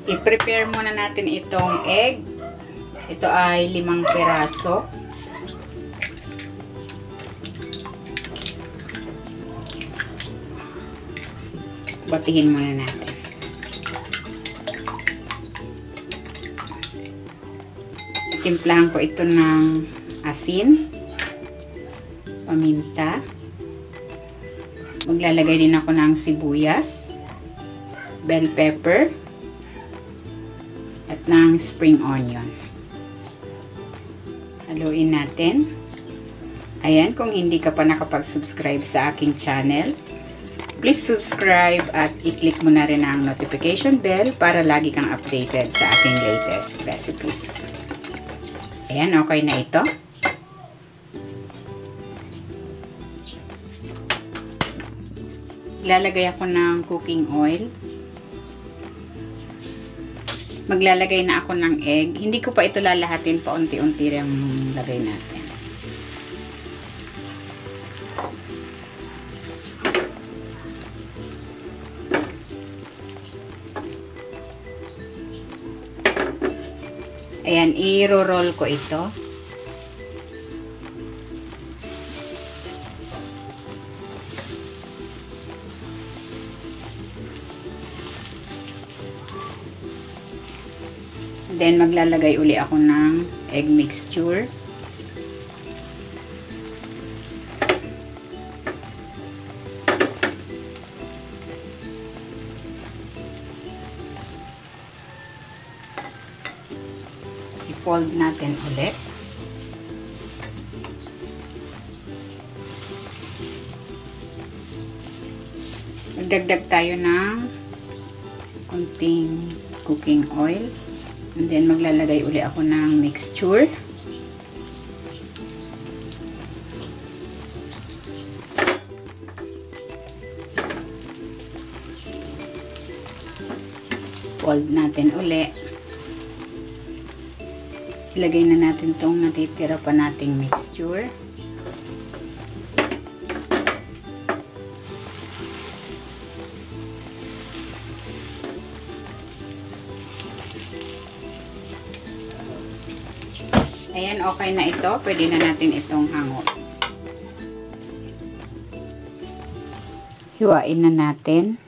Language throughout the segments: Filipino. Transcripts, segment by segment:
I-prepare muna natin itong egg. Ito ay 5 piraso. Batihin muna natin. Timplahan ko ito ng asin, paminta. Maglalagay din ako ng sibuyas, bell pepper, at ng spring onion. Haluin natin. Ayan, kung hindi ka pa nakapag-subscribe sa aking channel, please subscribe at i-click mo na rin ang notification bell para lagi kang updated sa aking latest recipes. Ayan, okay na ito. Lalagay ako ng cooking oil. Maglalagay na ako ng egg. Hindi ko pa ito lalahatin, paunti-unti lang lagay natin. Ayan, i-roll ko ito. Then, maglalagay uli ako ng egg mixture. I-fold natin ulit. Magdagdag tayo ng konting cooking oil. And then, maglalagay uli ako ng mixture. Fold natin uli. Ilagay na natin itong natitira pa nating mixture. Ayan, okay na ito. Pwede na natin itong hango. Hiwain na natin.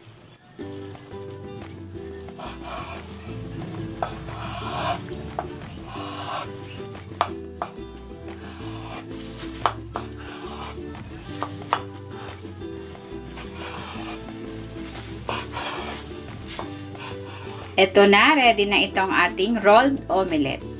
Ito na, ready na itong ating rolled omelette.